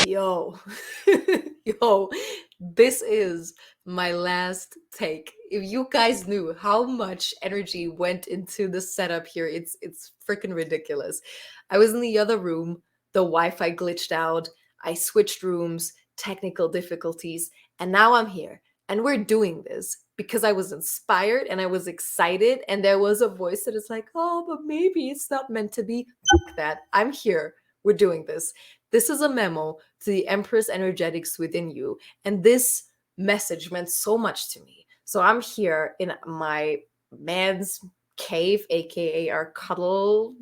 Yo, yo, this is my last take. If you guys knew how much energy went into the setup here, it's freaking ridiculous. I was in the other room, the Wi-Fi glitched out, I switched rooms, technical difficulties, and now I'm here. And we're doing this because I was inspired and I was excited, and there was a voice that is like, oh, but maybe it's not meant to be. Fuck that. I'm here. We're doing this. This is a memo to the Empress energetics within you. And this message meant so much to me. So I'm here in my man's cave, aka our cuddle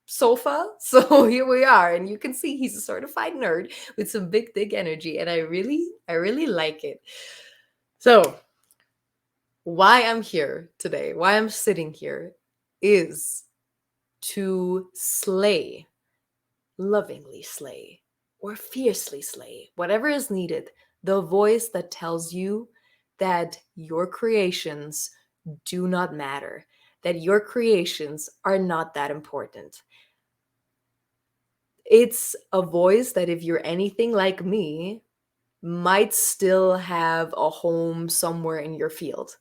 sofa. So here we are. And you can see he's a certified nerd with some big, big energy. And I really like it. So why I'm here today, why I'm sitting here is to slay, lovingly slay, or fiercely slay, whatever is needed, the voice that tells you that your creations do not matter, that your creations are not that important. It's a voice that, if you're anything like me, might still have a home somewhere in your field.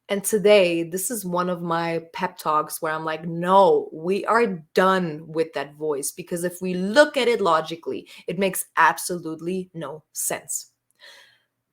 And today, this is one of my pep talks where I'm like, no, we are done with that voice, because if we look at it logically, it makes absolutely no sense.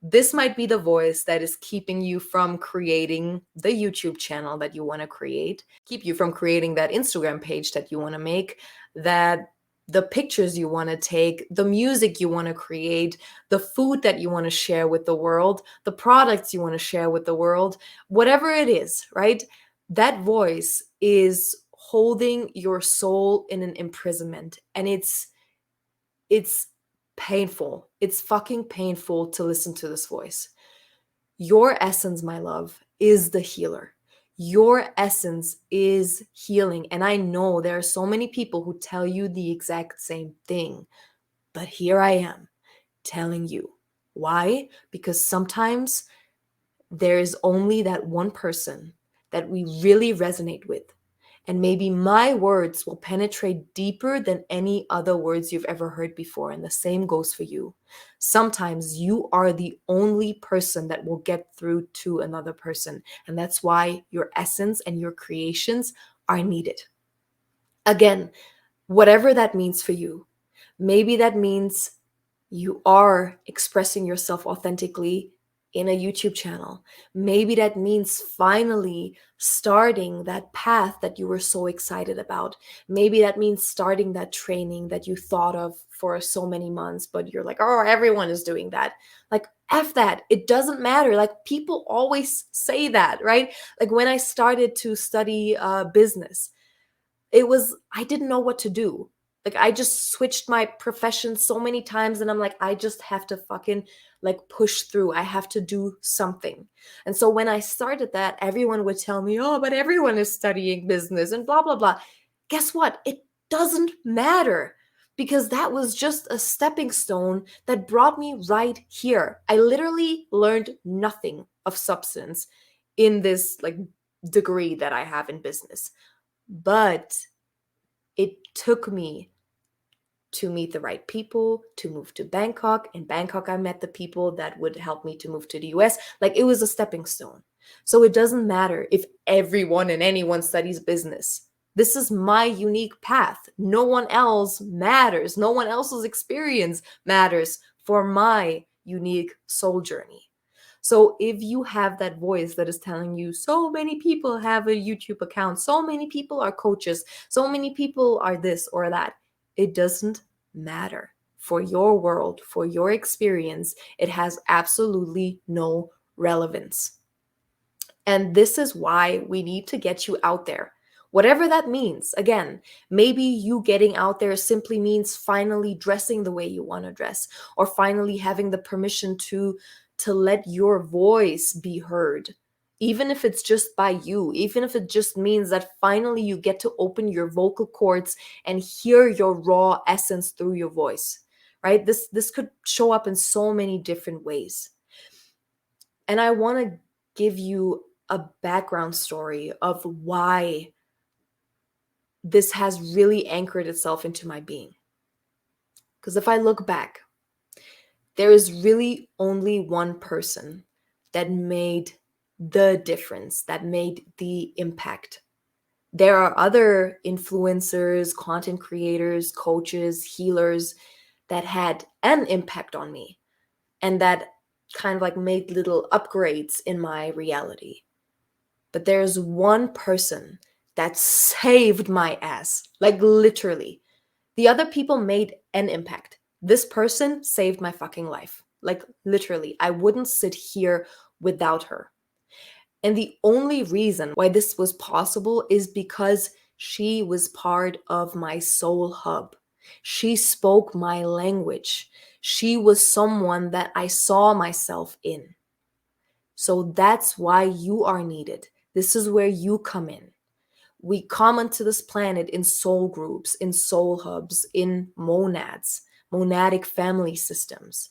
This might be the voice that is keeping you from creating the YouTube channel that you want to create, keep you from creating that Instagram page that you want to make, that the pictures you want to take, the music you want to create, the food that you want to share with the world, the products you want to share with the world, whatever it is, right? That voice is holding your soul in an imprisonment, and it's painful. It's fucking painful to listen to this voice. Your essence, my love, is the healer. Your essence is healing. And I know there are so many people who tell you the exact same thing. But here I am telling you. Why? Because sometimes there is only that one person that we really resonate with. And maybe my words will penetrate deeper than any other words you've ever heard before. And the same goes for you. Sometimes you are the only person that will get through to another person. And that's why your essence and your creations are needed. Again, whatever that means for you, maybe that means you are expressing yourself authentically in a YouTube channel. Maybe that means finally starting that path that you were so excited about. Maybe that means starting that training that you thought of for so many months, but you're like, oh, everyone is doing that. Like, F that. It doesn't matter. Like, people always say that, right? Like, when I started to study business, I didn't know what to do. Like, I just switched my profession so many times, and I'm like, I just have to fucking like push through. I have to do something. And so when I started that, everyone would tell me, oh, but everyone is studying business and blah, blah, blah. Guess what? It doesn't matter, because that was just a stepping stone that brought me right here. I literally learned nothing of substance in this like degree that I have in business. But it took me to meet the right people, to move to Bangkok. In Bangkok, I met the people that would help me to move to the US. Like, it was a stepping stone. So it doesn't matter if everyone and anyone studies business. This is my unique path. No one else matters. No one else's experience matters for my unique soul journey. So if you have that voice that is telling you so many people have a YouTube account, so many people are coaches, so many people are this or that, it doesn't matter. For your world, for your experience, it has absolutely no relevance. And this is why we need to get you out there. Whatever that means. Again, maybe you getting out there simply means finally dressing the way you want to dress, or finally having the permission to let your voice be heard. Even if it's just by you, even if it just means that finally you get to open your vocal cords and hear your raw essence through your voice, right? This could show up in so many different ways. And I want to give you a background story of why this has really anchored itself into my being. Because if I look back, there is really only one person that made the difference, that made the impact. There are other influencers, content creators, coaches, healers that had an impact on me and that kind of like made little upgrades in my reality. But there's one person that saved my ass, like literally. The other people made an impact. This person saved my fucking life. Like literally, I wouldn't sit here without her. And the only reason why this was possible is because she was part of my soul hub. She spoke my language. She was someone that I saw myself in. So that's why you are needed. This is where you come in. We come onto this planet in soul groups, in soul hubs, in monads, monadic family systems.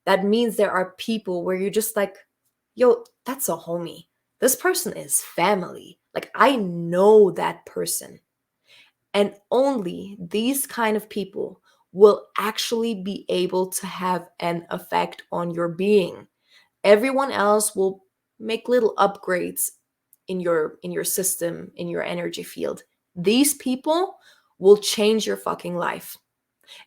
That means there are people where you're just like, yo, that's a homie. This person is family. Like, I know that person. And only these kind of people will actually be able to have an effect on your being. Everyone else will make little upgrades in your system, in your energy field. These people will change your fucking life.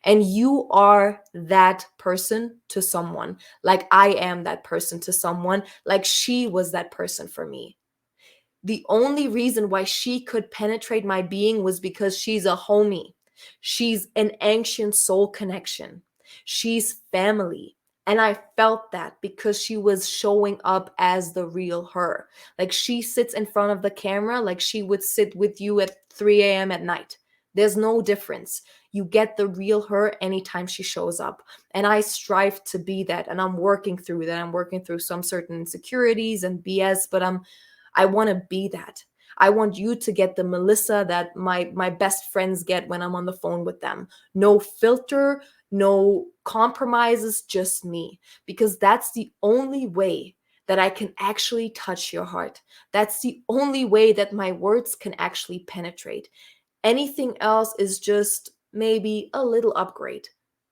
And you are that person to someone, like I am that person to someone, like she was that person for me. The only reason why she could penetrate my being was because she's a homie. She's an ancient soul connection. She's family. And I felt that because she was showing up as the real her. Like she sits in front of the camera like she would sit with you at 3 a.m. at night. There's no difference. You get the real her anytime she shows up. And I strive to be that. And I'm working through that. I'm working through some certain insecurities and BS, but I want to be that. I want you to get the Melissa that my best friends get when I'm on the phone with them. No filter, no compromises, just me. Because that's the only way that I can actually touch your heart. That's the only way that my words can actually penetrate. Anything else is just maybe a little upgrade.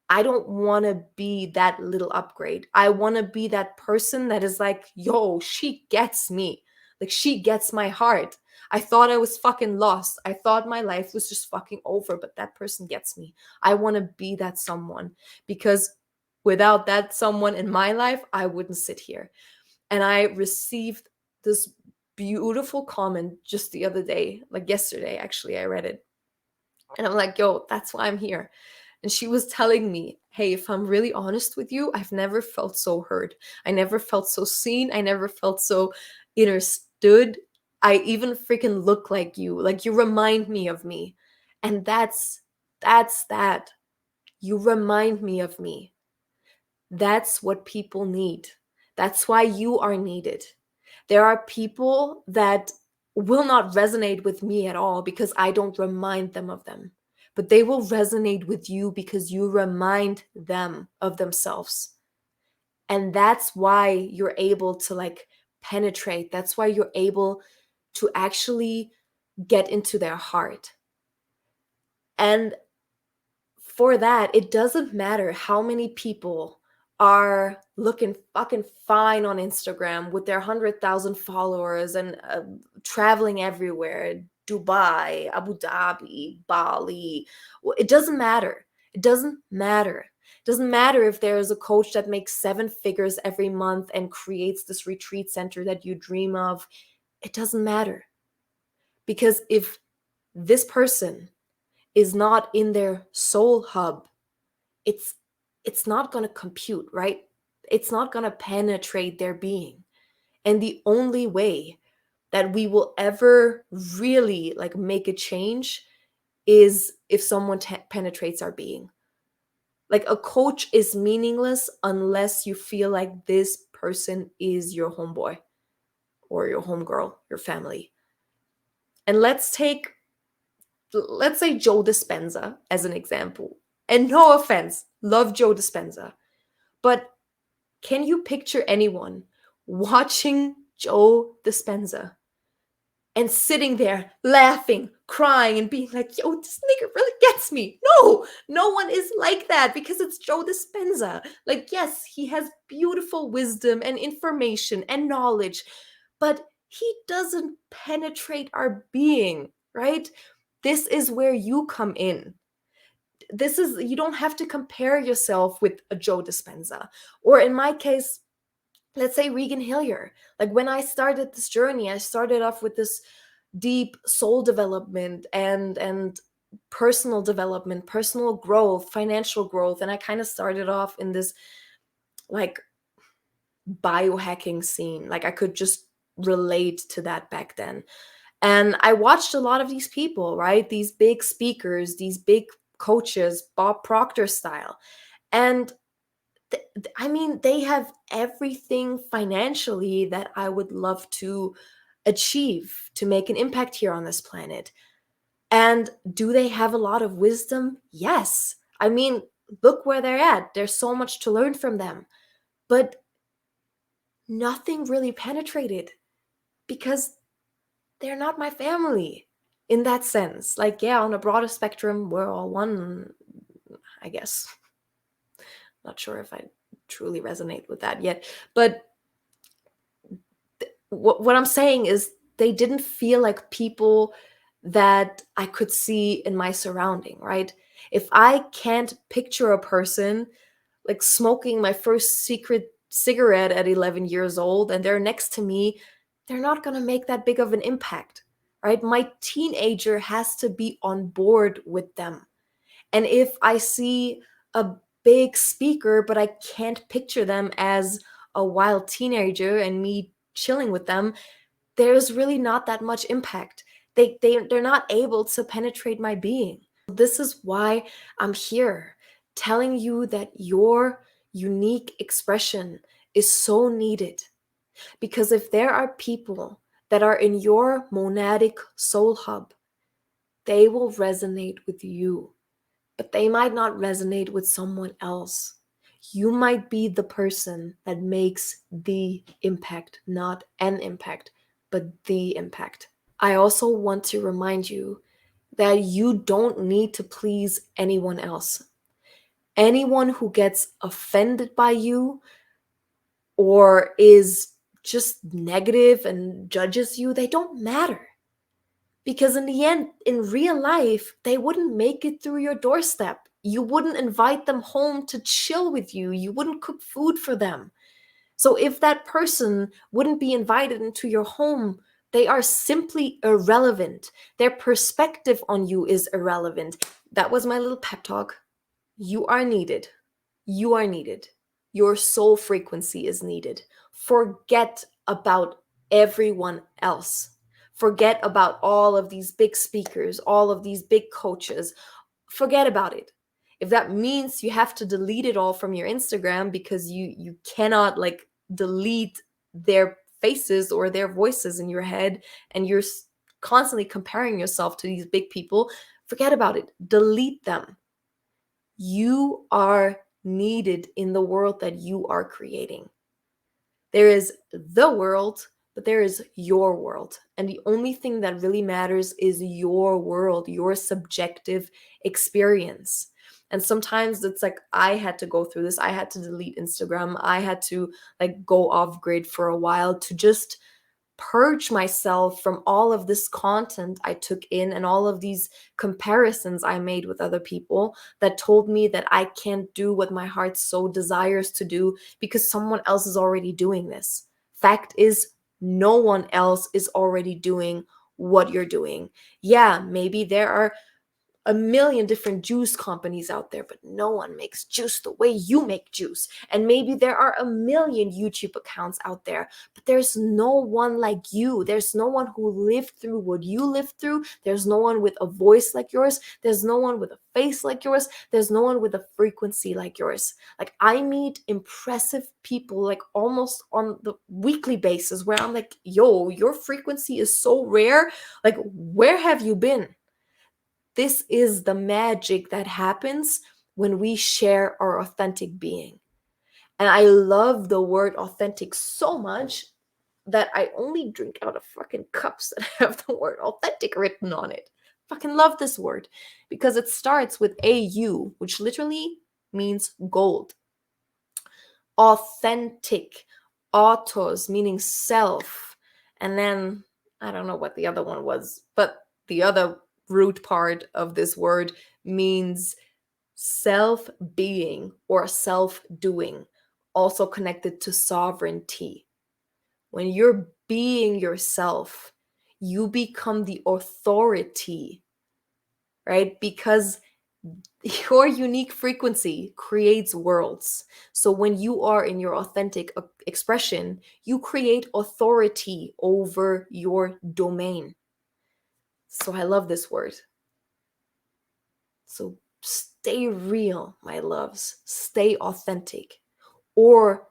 I don't want to be that little upgrade. I want to be that person that is like, yo, she gets me. Like she gets my heart. I thought I was fucking lost. I thought my life was just fucking over, but that person gets me. I want to be that someone because without that someone in my life, I wouldn't sit here. And I received this beautiful comment just the other day, like yesterday, actually, I read it. And I'm like, yo, that's why I'm here. And she was telling me, hey, if I'm really honest with you, I've never felt so heard. I never felt so seen. I never felt so understood. I even freaking look like you. Like you remind me of me. And that's that. You remind me of me. That's what people need. That's why you are needed. There are people that will not resonate with me at all because I don't remind them of them. But they will resonate with you because you remind them of themselves. And that's why you're able to like penetrate. That's why you're able to actually get into their heart. And for that, it doesn't matter how many people are looking fucking fine on Instagram with their 100,000 followers and traveling everywhere, Dubai, Abu Dhabi, Bali. It doesn't matter. It doesn't matter. It doesn't matter if there's a coach that makes 7 figures every month and creates this retreat center that you dream of. It doesn't matter. Because if this person is not in their soul hub, it's not going to compute, right? It's not going to penetrate their being. And the only way that we will ever really like make a change is if someone penetrates our being. Like a coach is meaningless unless you feel like this person is your homeboy or your homegirl, your family. And let's say Joe Dispenza as an example. And no offense, love Joe Dispenza. But can you picture anyone watching Joe Dispenza and sitting there laughing, crying, and being like, yo, this nigga really gets me. No one is like that because it's Joe Dispenza. Like, yes, he has beautiful wisdom and information and knowledge, but he doesn't penetrate our being, right? This is where you come in. You don't have to compare yourself with a Joe Dispenza. Or in my case, let's say Regan Hillier. Like, when I started this journey, I started off with this deep soul development and personal development, personal growth, financial growth. And I kind of started off in this like biohacking scene. Like, I could just relate to that back then. And I watched a lot of these people, right? These big speakers, these big coaches, Bob Proctor style. And I mean, they have everything financially that I would love to achieve to make an impact here on this planet. And do they have a lot of wisdom? Yes. I mean, look where they're at. There's so much to learn from them. But nothing really penetrated because they're not my family in that sense. Like, yeah, on a broader spectrum, we're all one, I guess. Not sure if I truly resonate with that yet. But what I'm saying is they didn't feel like people that I could see in my surrounding, right? If I can't picture a person like smoking my first secret cigarette at 11 years old and they're next to me, they're not going to make that big of an impact, right? My teenager has to be on board with them. And if I see a big speaker, but I can't picture them as a wild teenager and me chilling with them, there's really not that much impact. They're not able to penetrate my being. This is why I'm here telling you that your unique expression is so needed. Because if there are people that are in your monadic soul hub, they will resonate with you, but they might not resonate with someone else. You might be the person that makes the impact, not an impact, but the impact. I also want to remind you that you don't need to please anyone else. Anyone who gets offended by you or is just negative and judges you, they don't matter. Because in the end, in real life, they wouldn't make it through your doorstep. You wouldn't invite them home to chill with you. You wouldn't cook food for them. So if that person wouldn't be invited into your home, they are simply irrelevant. Their perspective on you is irrelevant. That was my little pep talk. You are needed. You are needed. Your soul frequency is needed. Forget about everyone else. Forget about all of these big speakers, all of these big coaches. Forget about it. If that means you have to delete it all from your Instagram because you cannot like delete their faces or their voices in your head and you're constantly comparing yourself to these big people, forget about it. Delete them. You are needed in the world that you are creating. There is the world, but there is your world. And the only thing that really matters is your world, your subjective experience. And sometimes it's like I had to go through this. I had to delete Instagram. I had to like go off grid for a while to just purge myself from all of this content I took in and all of these comparisons I made with other people that told me that I can't do what my heart so desires to do because someone else is already doing this. Fact is, no one else is already doing what you're doing. Yeah, maybe there are a million different juice companies out there, but no one makes juice the way you make juice. And maybe there are a million YouTube accounts out there, but there's no one like you. There's no one who lived through what you lived through. There's no one with a voice like yours. There's no one with a face like yours. There's no one with a frequency like yours. Like, I meet impressive people like almost on the weekly basis where I'm like, yo, your frequency is so rare. Like, where have you been? This is the magic that happens when we share our authentic being. And I love the word authentic so much that I only drink out of fucking cups that have the word authentic written on it. fucking love this word because it starts with AU, which literally means gold. Authentic, autos meaning self, and then I don't know what the other one was, but the other root part of this word means self-being or self-doing, also connected to sovereignty. When you're being yourself, you become the authority, right? Because your unique frequency creates worlds. So when you are in your authentic expression, you create authority over your domain. So I love this word. So stay real, my loves. Stay authentic. Or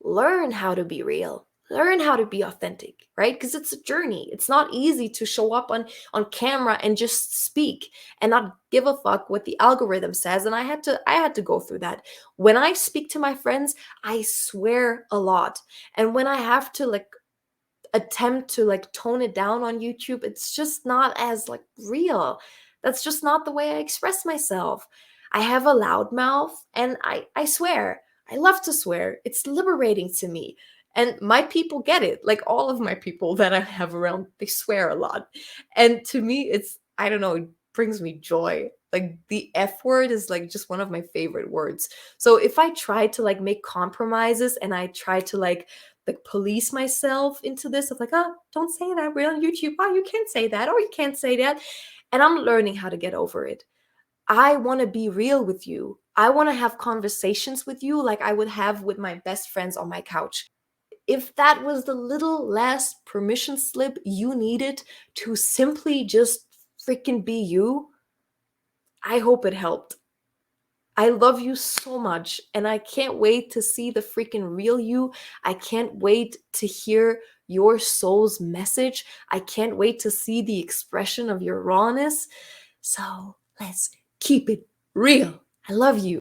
learn how to be real. Learn how to be authentic, right? Because it's a journey. It's not easy to show up on camera and just speak and not give a fuck what the algorithm says. And I had to go through that. When I speak to my friends, I swear a lot. And when I have to like attempt to like tone it down on YouTube, it's just not as like real. That's just not the way I express myself. I have a loud mouth and I swear. I love to swear. It's liberating to me. And my people get it. Like all of my people that I have around, they swear a lot. And to me, it's, I don't know, it brings me joy. Like the F word is like just one of my favorite words. So if I try to like make compromises and I try to like police myself into this of like, oh, don't say that, we're on YouTube, oh, you can't say that, or you can't say that, and I'm learning how to get over it. I want to be real with you. I want to have conversations with you like I would have with my best friends on my couch. If that was the little last permission slip you needed to simply just freaking be you, I hope it helped. I love you so much, and I can't wait to see the freaking real you. I can't wait to hear your soul's message. I can't wait to see the expression of your rawness. So let's keep it real. I love you.